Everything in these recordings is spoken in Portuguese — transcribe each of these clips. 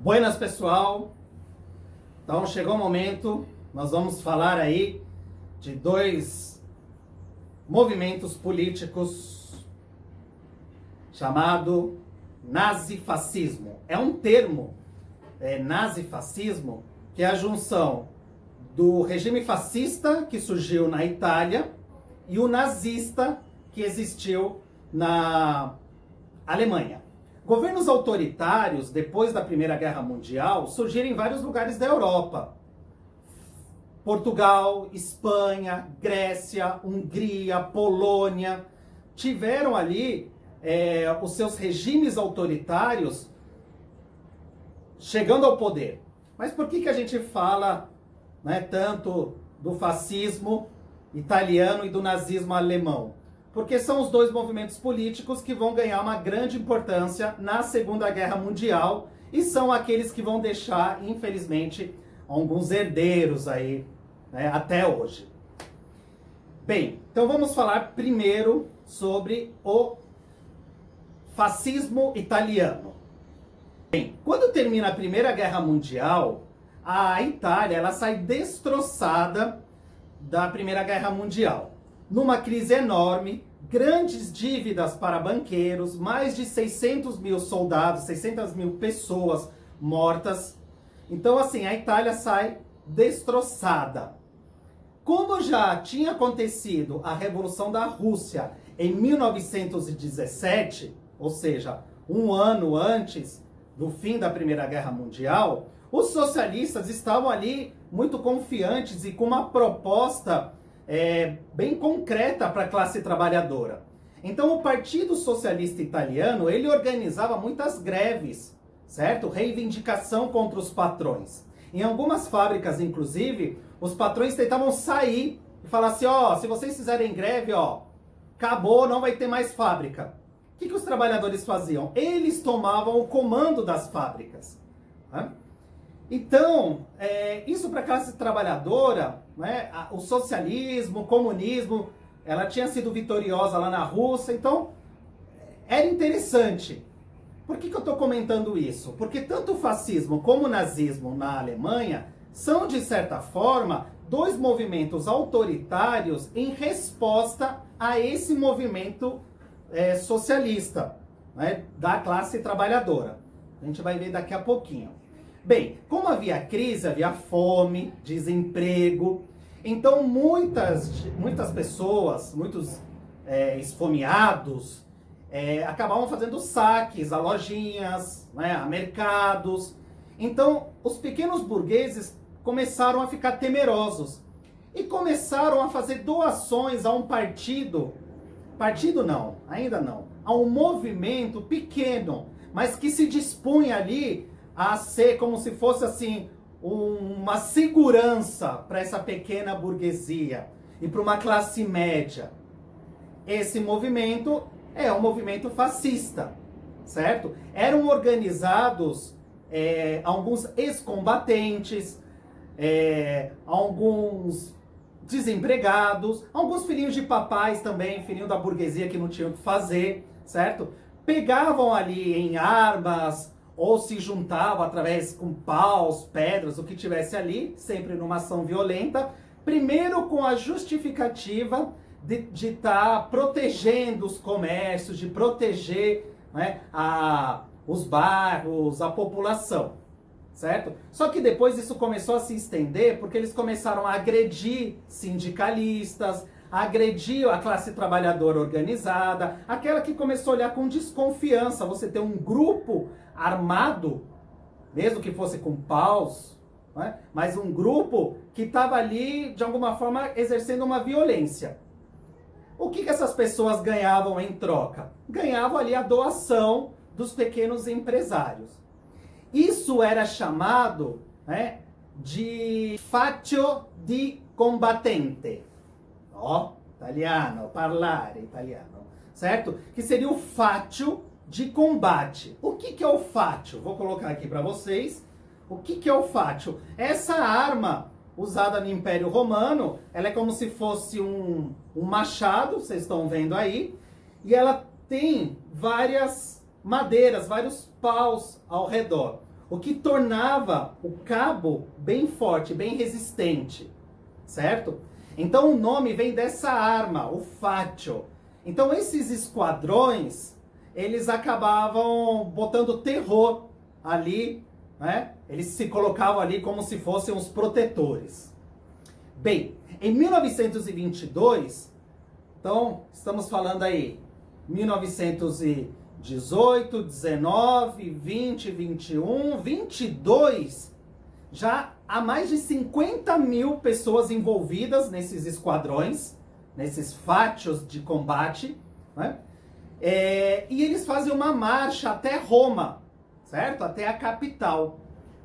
Buenas, pessoal. Então chegou o momento, nós vamos falar aí de dois movimentos políticos chamado nazifascismo. É um termo, nazifascismo, que é a junção do regime fascista que surgiu na Itália e o nazista que existiu na Alemanha. Governos autoritários, depois da Primeira Guerra Mundial, surgiram em vários lugares da Europa. Portugal, Espanha, Grécia, Hungria, Polônia, tiveram ali os seus regimes autoritários chegando ao poder. Mas por que a gente fala tanto do fascismo italiano e do nazismo alemão? Porque são os dois movimentos políticos que vão ganhar uma grande importância na Segunda Guerra Mundial e são aqueles que vão deixar, infelizmente, alguns herdeiros aí, até hoje. Bem, então vamos falar primeiro sobre o fascismo italiano. Bem, quando termina a Primeira Guerra Mundial, a Itália ela sai destroçada da Primeira Guerra Mundial. Numa crise enorme, grandes dívidas para banqueiros, mais de 600 mil soldados, 600 mil pessoas mortas. Então, assim, a Itália sai destroçada. Como já tinha acontecido a Revolução da Rússia em 1917, ou seja, um ano antes do fim da Primeira Guerra Mundial, os socialistas estavam ali muito confiantes e com uma proposta bem concreta para a classe trabalhadora. Então o Partido Socialista Italiano, ele organizava muitas greves, certo? Reivindicação contra os patrões. Em algumas fábricas, inclusive, os patrões tentavam sair e falar assim, se vocês fizerem greve, acabou, não vai ter mais fábrica. O que os trabalhadores faziam? Eles tomavam o comando das fábricas. Então, isso para a classe trabalhadora, o socialismo, o comunismo, ela tinha sido vitoriosa lá na Rússia, então era interessante. Por que eu estou comentando isso? Porque tanto o fascismo como o nazismo na Alemanha são, de certa forma, dois movimentos autoritários em resposta a esse movimento socialista, da classe trabalhadora. A gente vai ver daqui a pouquinho. Bem, como havia crise, havia fome, desemprego, então muitas pessoas, muitos esfomeados, acabavam fazendo saques a lojinhas, a mercados. Então os pequenos burgueses começaram a ficar temerosos e começaram a fazer doações a um partido não, ainda não, a um movimento pequeno, mas que se dispunha ali a ser como se fosse assim uma segurança para essa pequena burguesia e para uma classe média. Esse movimento é um movimento fascista, certo? Eram organizados alguns ex-combatentes, alguns desempregados, alguns filhinhos de papais também, filhinho da burguesia que não tinham o que fazer, certo? Pegavam ali em armas ou se juntavam através com paus, pedras, o que tivesse ali, sempre numa ação violenta, primeiro com a justificativa de estar protegendo os comércios, de proteger os bairros, a população, certo? Só que depois isso começou a se estender porque eles começaram a agredir sindicalistas, agredir a classe trabalhadora organizada, aquela que começou a olhar com desconfiança, você ter um grupo armado, mesmo que fosse com paus, mas um grupo que estava ali, de alguma forma, exercendo uma violência. O que essas pessoas ganhavam em troca? Ganhavam ali a doação dos pequenos empresários. Isso era chamado de faccio di combattente. Italiano, parlare italiano, certo? Que seria o faccio de combate. O que é o faccio? Vou colocar aqui para vocês. O que é o faccio? Essa arma usada no Império Romano, ela é como se fosse um machado, vocês estão vendo aí, e ela tem várias madeiras, vários paus ao redor. o que tornava o cabo bem forte, bem resistente, certo? Então o nome vem dessa arma, o faccio. Então esses esquadrões, eles acabavam botando terror ali, né? Eles se colocavam ali como se fossem os protetores. Bem, em 1922, então estamos falando aí 1918, 19, 20, 21, 22, já há mais de 50 mil pessoas envolvidas nesses esquadrões, nesses faccios de combate, né? E eles fazem uma marcha até Roma, certo? Até a capital.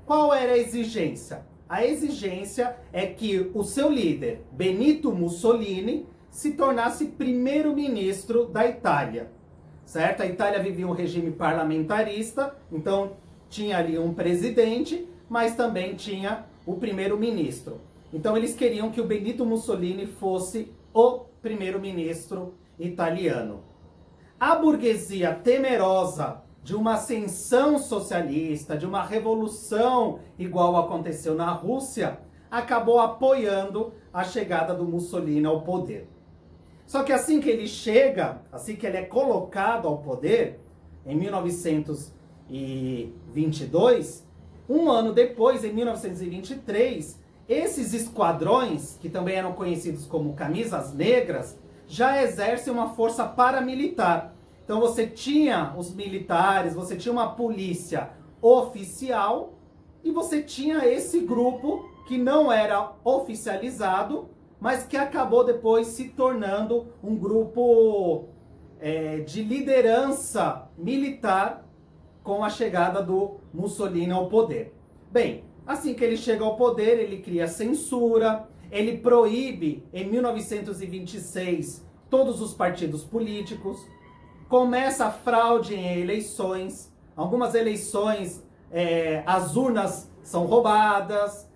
Qual era a exigência? A exigência é que o seu líder, Benito Mussolini, se tornasse primeiro-ministro da Itália, certo? A Itália vivia um regime parlamentarista, então tinha ali um presidente, mas também tinha o primeiro-ministro. Então eles queriam que o Benito Mussolini fosse o primeiro-ministro italiano. A burguesia, temerosa de uma ascensão socialista, de uma revolução igual aconteceu na Rússia, acabou apoiando a chegada do Mussolini ao poder. Só que assim que ele chega, assim que ele é colocado ao poder, em 1922, um ano depois, em 1923, esses esquadrões, que também eram conhecidos como camisas negras, já exercem uma força paramilitar. Então você tinha os militares, você tinha uma polícia oficial e você tinha esse grupo que não era oficializado, mas que acabou depois se tornando um grupo de liderança militar com a chegada do Mussolini ao poder. Bem, assim que ele chega ao poder, ele cria censura, ele proíbe, em 1926, todos os partidos políticos, começa a fraude em eleições, algumas eleições as urnas são roubadas,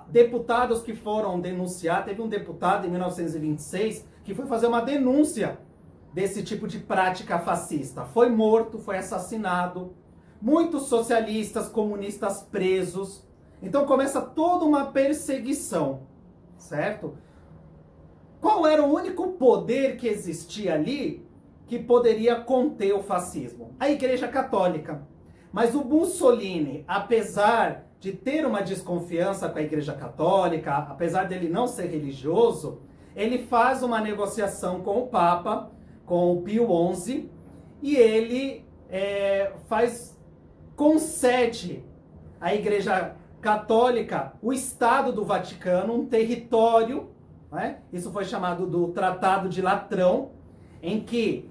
deputados que foram denunciar, teve um deputado em 1926 que foi fazer uma denúncia desse tipo de prática fascista, foi morto, foi assassinado, muitos socialistas, comunistas presos, então começa toda uma perseguição, certo? Qual era o único poder que existia ali que poderia conter o fascismo? A Igreja Católica. Mas o Mussolini, apesar de ter uma desconfiança com a Igreja Católica, apesar dele não ser religioso, ele faz uma negociação com o Papa, com o Pio XI, e ele concede à Igreja Católica o Estado do Vaticano, um território, né? Isso foi chamado do Tratado de Latrão, em que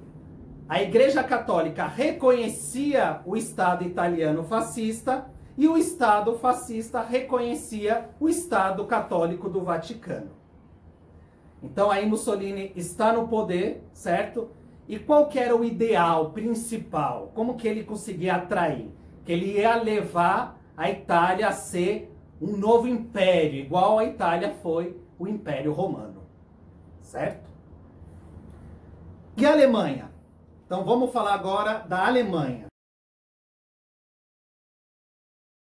a Igreja Católica reconhecia o Estado italiano fascista e o Estado fascista reconhecia o Estado católico do Vaticano. Então aí Mussolini está no poder, certo? E qual que era o ideal principal? Como que ele conseguia atrair? Que ele ia levar a Itália a ser um novo império, igual a Itália foi o Império Romano, certo? E a Alemanha? Então vamos falar agora da Alemanha.